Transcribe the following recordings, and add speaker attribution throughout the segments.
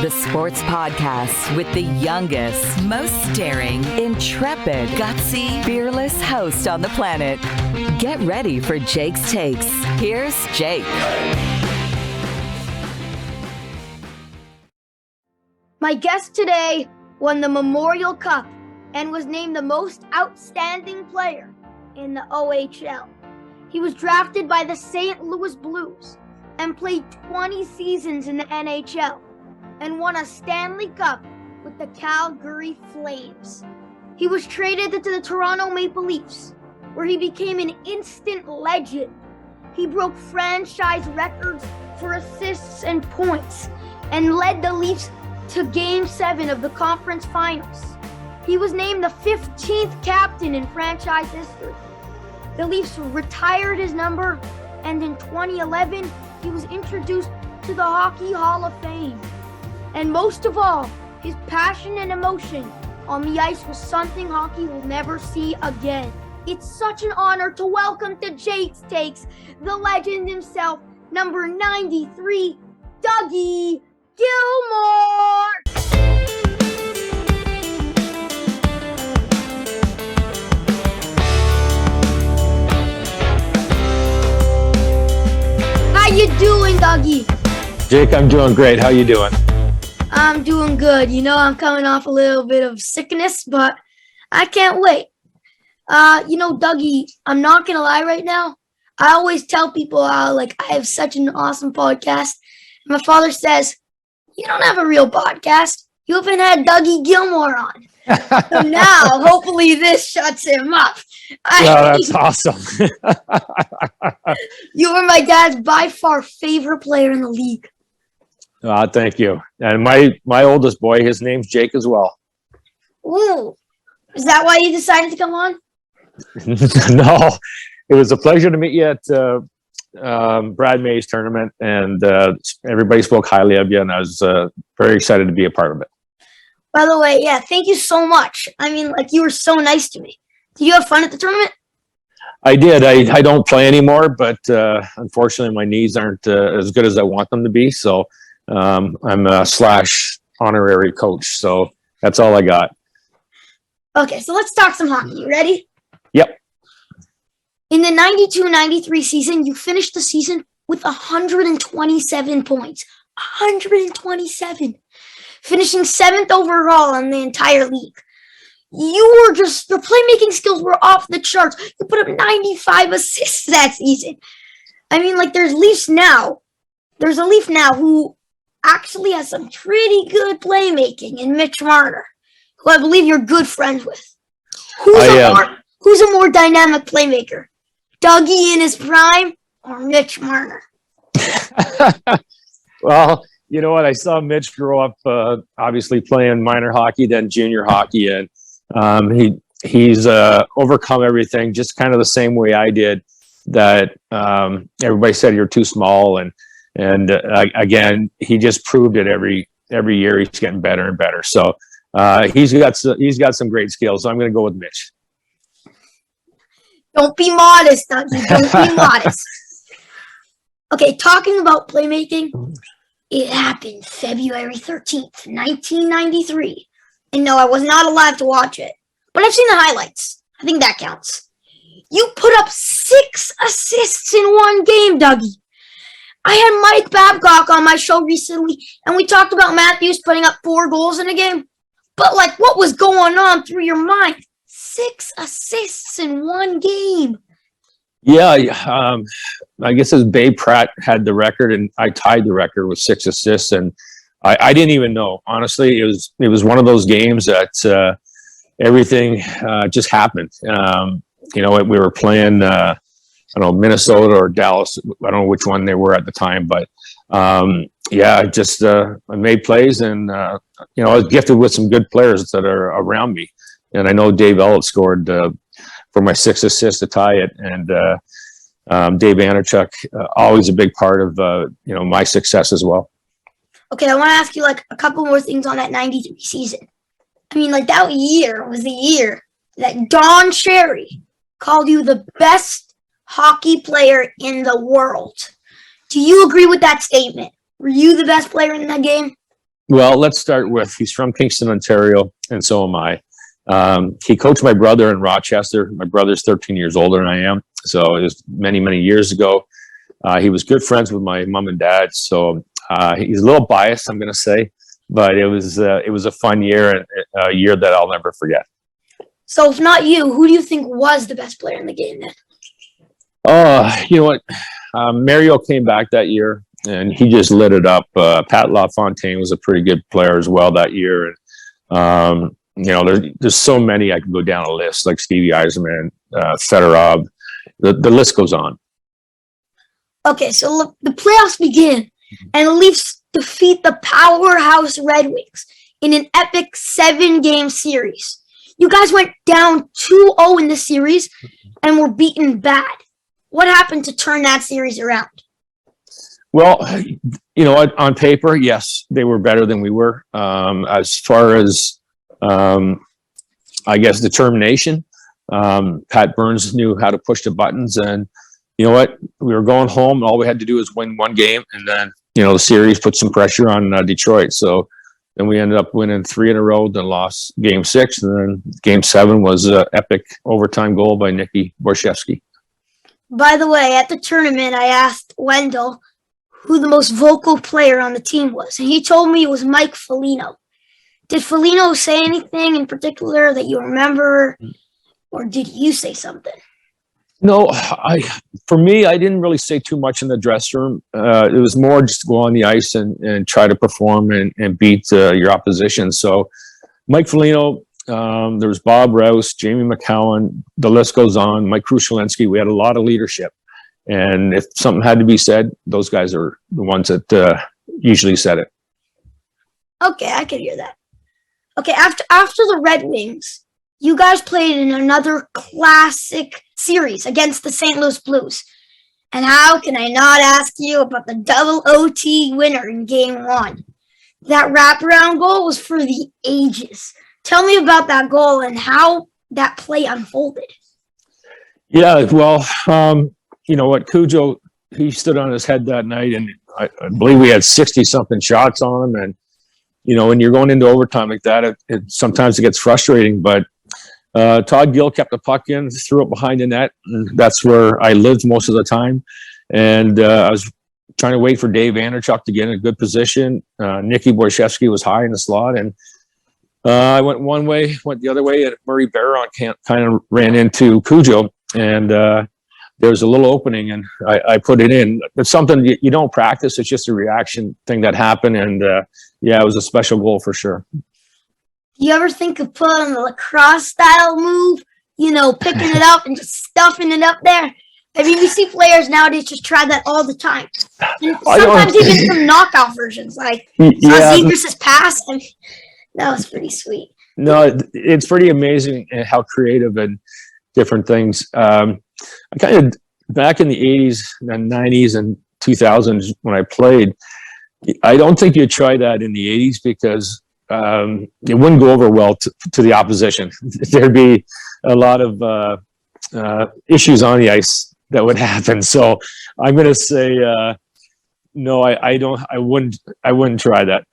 Speaker 1: the sports podcast with the youngest, most daring, intrepid, gutsy, fearless host on the planet. Get ready for Jake's Takes. Here's Jake.
Speaker 2: My guest today won the Memorial Cup and was named the most outstanding player in the OHL. He was drafted by the St. Louis Blues and played 20 seasons in the NHL and won a Stanley Cup with the Calgary Flames. He was traded to the Toronto Maple Leafs, where he became an instant legend. He broke franchise records for assists and points and led the Leafs to Game 7 of the conference finals. He was named the 15th captain in franchise history. The Leafs retired his number, and in 2011, he was introduced to the Hockey Hall of Fame. And most of all, his passion and emotion on the ice was something hockey will never see again. It's such an honor to welcome to Jake's Takes the legend himself, number 93, Doug Gilmour. How you doing, Dougie?
Speaker 3: Jake, I'm doing great. How you doing?
Speaker 2: I'm doing good. You know, I'm coming off a little bit of sickness, but I can't wait. Dougie, I'm not going to lie right now. I always tell people how, I have such an awesome podcast. My father says, you don't have a real podcast. You haven't had Dougie Gilmour on. So now, hopefully this shuts him up.
Speaker 3: That's awesome.
Speaker 2: You were my dad's by far favorite player in the league.
Speaker 3: Thank you. And my oldest boy, his name's Jake as well.
Speaker 2: Ooh. Is that why you decided to come on?
Speaker 3: No, it was a pleasure to meet you at Brad May's tournament, and everybody spoke highly of you, and I was very excited to be a part of it.
Speaker 2: By the way, yeah, thank you so much. I mean, you were so nice to me. Did you have fun at the tournament?
Speaker 3: I did. I don't play anymore, but unfortunately my knees aren't as good as I want them to be, so I'm a / honorary coach, so that's all I got.
Speaker 2: Okay, so let's talk some hockey. You ready?
Speaker 3: Yep.
Speaker 2: In the 92-93 season, you finished the season with 127 points. 127. Finishing 7th overall in the entire league. Your playmaking skills were off the charts. You put up 95 assists that season. I mean, there's a Leaf now who actually has some pretty good playmaking in Mitch Marner, who I believe you're good friends with. Who's a more dynamic playmaker? Dougie in his prime or Mitch Marner?
Speaker 3: Well, you know what? I saw Mitch grow up, obviously playing minor hockey, then junior hockey, and he's overcome everything just kind of the same way I did. That everybody said you're too small, and again, he just proved it every year. He's getting better and better. So he's got some great skills. So I'm going to go with Mitch.
Speaker 2: Don't be modest, Dougie. Don't be modest. Okay, talking about playmaking. It happened February 13th, 1993. And no, I was not alive to watch it. But I've seen the highlights. I think that counts. You put up 6 assists in one game, Dougie. I had Mike Babcock on my show recently, and we talked about Matthews putting up 4 goals in a game. But, what was going on through your mind? 6 assists in one game.
Speaker 3: Yeah, I guess as Babe Pratt had the record, and I tied the record with 6 assists, and I didn't even know. Honestly, it was one of those games that everything just happened. We were playing, Minnesota or Dallas. I don't know which one they were at the time, but I made plays, and I was gifted with some good players that are around me, and I know Dave Ellett scored for my 6 assists to tie it, and Dave Anderchuk, always a big part of my success as well.
Speaker 2: Okay, I want to ask you a couple more things on that 93 season. I mean, that year was the year that Don Cherry called you the best hockey player in the world. Do you agree with that statement? Were you the best player in that game?
Speaker 3: Well, let's start with he's from Kingston, Ontario, and so am I. He coached my brother in Rochester. My brother's 13 years older than I am, so it was many, many years ago. He was good friends with my mom and dad, so he's a little biased, I'm going to say, but it was a fun year, and a year that I'll never forget.
Speaker 2: So if not you, who do you think was the best player in the game then?
Speaker 3: You know what? Mario came back that year, and he just lit it up. Pat LaFontaine was a pretty good player as well that year. And, you know, there's so many I could go down a list, like Stevie Eisenman, Fedorov. The list goes on.
Speaker 2: Okay, so look, the playoffs begin, and the Leafs defeat the powerhouse Red Wings in an epic 7-game series. You guys went down 2-0 in the series and were beaten bad. What happened to turn that series around? Well,
Speaker 3: you know, on paper, yes, they were better than we were. As far as, I guess, determination, Pat Burns knew how to push the buttons. And you know what? We were going home, and all we had to do was win one game. And then, you know, the series put some pressure on Detroit. So then we ended up winning 3 in a row, then lost game 6. And then game 7 was an epic overtime goal by Nicky Borschevsky.
Speaker 2: By the way, at the tournament, I asked Wendell who the most vocal player on the team was, and he told me it was Mike Foligno. Did Foligno say anything in particular that you remember, or did you say something?
Speaker 3: No, for me, I didn't really say too much in the dressing room. It was more just go on the ice and try to perform and beat your opposition. So Mike Foligno, there was Bob Rouse, Jamie McCowan, the list goes on, Mike Krushelinski. We had a lot of leadership. And if something had to be said, those guys are the ones that usually said it.
Speaker 2: Okay, I can hear that. Okay, after the Red Wings, you guys played in another classic series against the St. Louis Blues. And how can I not ask you about the double OT winner in Game 1? That wraparound goal was for the ages. Tell me about that goal and how that play unfolded.
Speaker 3: Yeah, well, you know what, Cujo, he stood on his head that night, and I believe we had 60-something shots on him. And, you know, when you're going into overtime like that, sometimes it gets frustrating. But Todd Gill kept the puck in, threw it behind the net. And that's where I lived most of the time. And I was trying to wait for Dave Vanderchuk to get in a good position. Nicky Borschevsky was high in the slot. And I went one way, went the other way, and Murray Barron kind of ran into Cujo. And there was a little opening, and I put it in. It's something you don't practice. It's just a reaction thing that happened. And yeah, it was a special goal for sure.
Speaker 2: You ever think of putting a lacrosse style move, you know, picking it up and just stuffing it up there? I mean, we see players nowadays just try that all the time. And sometimes even some knockout versions, like Zegras' pass. I mean, that was pretty sweet.
Speaker 3: No, it's pretty amazing how creative and different things. I kind of, back in the 80s and 90s and 2000s when I played, I don't think you'd try that in the 80s because it wouldn't go over well to the opposition. There'd be a lot of issues on the ice that would happen. So I'm going to say no. I wouldn't try that.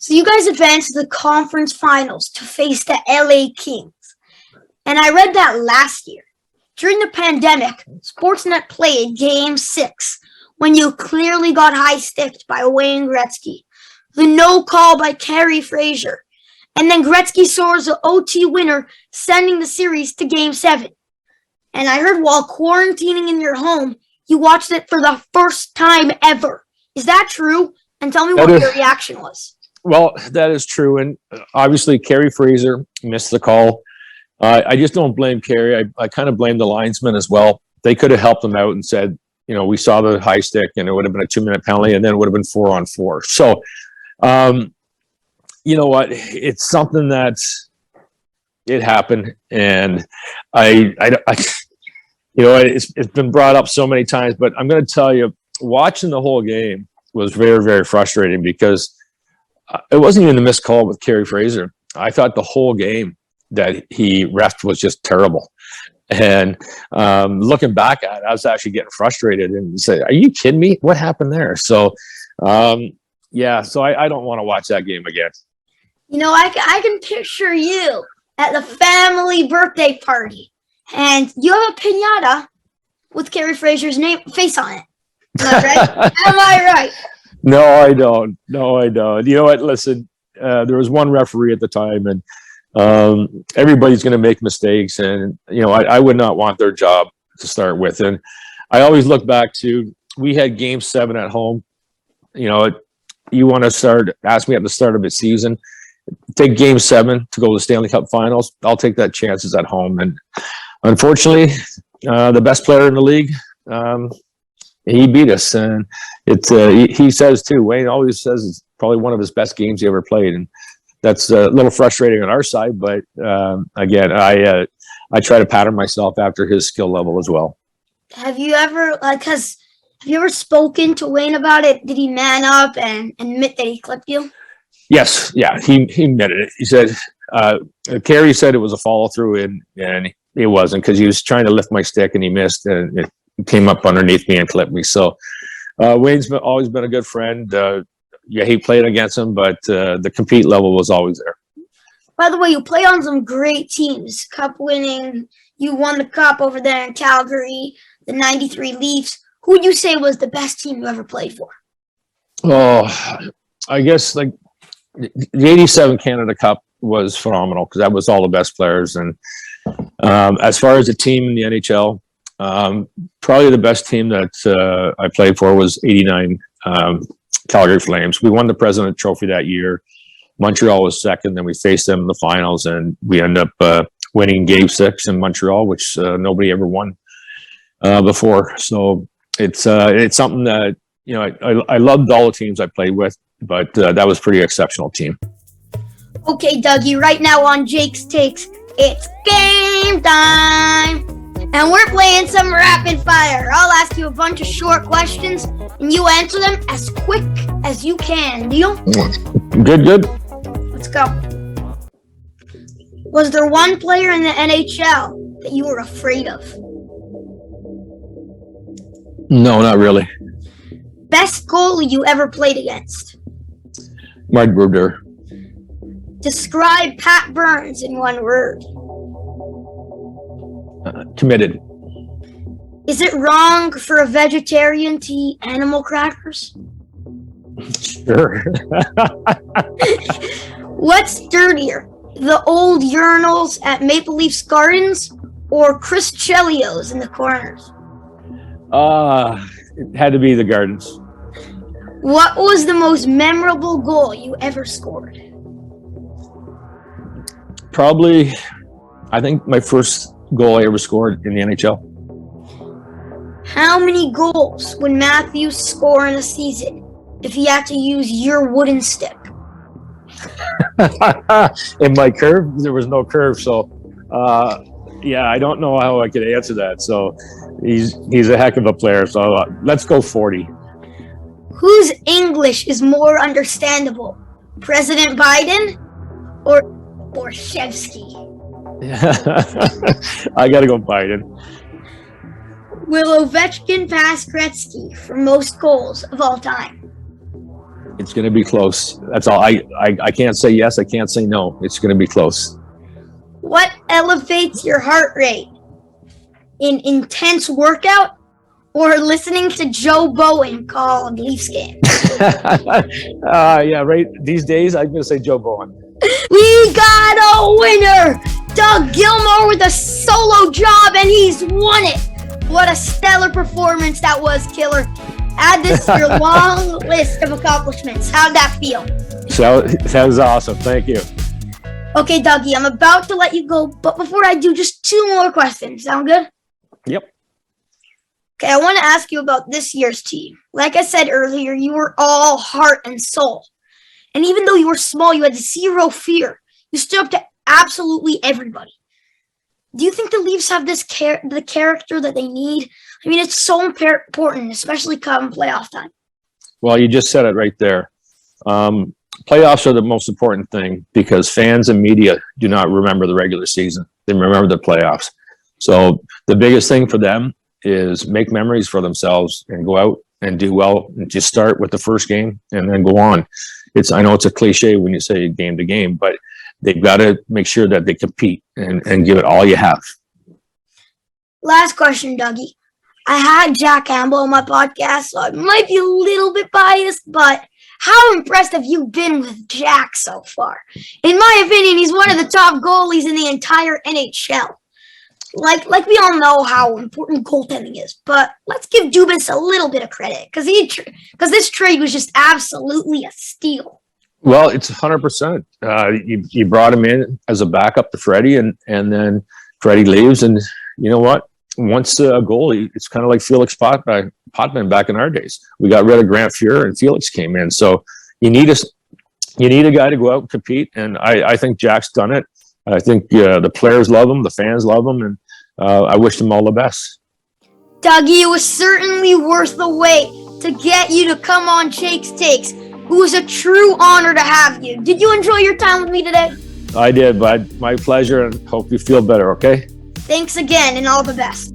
Speaker 2: So you guys advanced to the conference finals to face the LA Kings, and I read that last year during the pandemic, Sportsnet played Game 6 when you clearly got high-sticked by Wayne Gretzky. The no call by Kerry Fraser. And then Gretzky scores the OT winner, sending the series to Game 7. And I heard while quarantining in your home, you watched it for the first time ever. Is that true? And tell me what your reaction was.
Speaker 3: Well, that is true. And obviously, Kerry Fraser missed the call. I just don't blame Kerry. I kind of blame the linesman as well. They could have helped him out and said, you know, we saw the high stick and it would have been a 2-minute penalty and then it would have been 4-on-4. So, you know what? It's something that it happened. And I you know, it's been brought up so many times, but I'm going to tell you, watching the whole game was very, very frustrating because it wasn't even the missed call with Kerry Fraser. I thought the whole game that he reffed was just terrible. And looking back at it, I was actually getting frustrated and say, are you kidding me? What happened there? So Yeah, so I don't want to watch that game again.
Speaker 2: You know, I can picture you at the family birthday party, and you have a piñata with Carrie Fraser's face on it. Am I right? Am I right?
Speaker 3: No, I don't. No, I don't. You know what? Listen, there was one referee at the time, and everybody's going to make mistakes, and I would not want their job to start with. And I always look back to, we had Game 7 at home. You want to ask me at the start of the season, take Game 7 to go to the Stanley Cup Finals. I'll take that chances at home. And unfortunately, the best player in the league, he beat us. And he says too, Wayne always says it's probably one of his best games he ever played. And that's a little frustrating on our side. But again, I try to pattern myself after his skill level as well.
Speaker 2: Have you ever, have you ever spoken to Wayne about it? Did he man up and admit that he clipped you?
Speaker 3: Yes. Yeah. He admitted it. He said, Carey said it was a follow through, and it wasn't, because he was trying to lift my stick and he missed, and it came up underneath me and clipped me. So Wayne's always been a good friend. Yeah, he played against him, but the compete level was always there.
Speaker 2: By the way, you play on some great teams. Cup winning. You won the cup over there in Calgary, the 93 Leafs. Who would you say was the best team you ever played for?
Speaker 3: Oh, I guess like the 87 Canada Cup was phenomenal, because that was all the best players. And as far as a team in the NHL, probably the best team that I played for was 89 Calgary Flames. We won the President Trophy that year. Montreal was second. Then we faced them in the finals, and we ended up winning Game 6 in Montreal, which nobody ever won before. So it's something that, I loved all the teams I played with, but that was a pretty exceptional team.
Speaker 2: Okay, Dougie, right now on Jake's Takes, it's game time. And we're playing some rapid fire. I'll ask you a bunch of short questions, and you answer them as quick as you can. Deal?
Speaker 3: Good.
Speaker 2: Let's go. Was there one player in the NHL that you were afraid of?
Speaker 3: No, not really.
Speaker 2: Best goalie you ever played against?
Speaker 3: Mark Brodeur.
Speaker 2: Describe Pat Burns in one word.
Speaker 3: Committed.
Speaker 2: Is it wrong for a vegetarian to eat animal crackers?
Speaker 3: Sure.
Speaker 2: What's dirtier, the old urinals at Maple Leafs Gardens or Chris Chelios in the corners?
Speaker 3: It had to be the Gardens.
Speaker 2: What was the most memorable goal you ever scored?
Speaker 3: Probably, I think my first goal I ever scored in the NHL.
Speaker 2: How many goals would Matthews score in a season if he had to use your wooden stick?
Speaker 3: In my curve, there was no curve, so yeah, I don't know how I could answer that. So he's a heck of a player. So let's go 40.
Speaker 2: Whose English is more understandable, President Biden or Borshevsky?
Speaker 3: I gotta go Biden.
Speaker 2: Will Ovechkin pass Gretzky for most goals of all time?
Speaker 3: It's gonna be close. That's all. I can't say yes. I can't say no. It's gonna be close.
Speaker 2: What elevates your heart rate? An intense workout or listening to Joe Bowen call a Leafs game?
Speaker 3: Yeah, right. These days, I'm gonna say Joe Bowen.
Speaker 2: We got a winner! Doug Gilmour with a solo job, and he's won it! What a stellar performance that was, killer. Add this to your long list of accomplishments. How'd that feel?
Speaker 3: So that was awesome. Thank you.
Speaker 2: Okay, Dougie, I'm about to let you go, but before I do, just 2 more questions. Sound good?
Speaker 3: Yep.
Speaker 2: Okay, I want to ask you about this year's team. Like I said earlier, you were all heart and soul. And even though you were small, you had zero fear. You stood up to absolutely everybody. Do you think the Leafs have the character that they need? I mean, it's so important, especially come playoff time.
Speaker 3: Well, you just said it right there. Playoffs are the most important thing, because fans and media do not remember the regular season. They remember the playoffs. So the biggest thing for them is make memories for themselves and go out and do well, and just start with the first game and then go on. I know it's a cliche when you say game to game, but they've got to make sure that they compete and give it all you have.
Speaker 2: Last question, Dougie. I had Jack Campbell on my podcast, so I might be a little bit biased, but how impressed have you been with Jack so far? In my opinion, he's one of the top goalies in the entire NHL. Like we all know how important goaltending is, but let's give Dubas a little bit of credit because this trade was just absolutely a steal.
Speaker 3: Well, it's 100%. You brought him in as a backup to Freddie, and then Freddie leaves, and you know what? Once a goalie, it's kind of like Felix Potvin back in our days. We got rid of Grant Fuhr, and Felix came in. So you need a guy to go out and compete, and I think Jack's done it. I think the players love him, the fans love him, and I wish them all the best.
Speaker 2: Dougie, it was certainly worth the wait to get you to come on Jake's Takes. It was a true honor to have you. Did you enjoy your time with me today?
Speaker 3: I did, bud. My pleasure, and hope you feel better, okay?
Speaker 2: Thanks again, and all the best.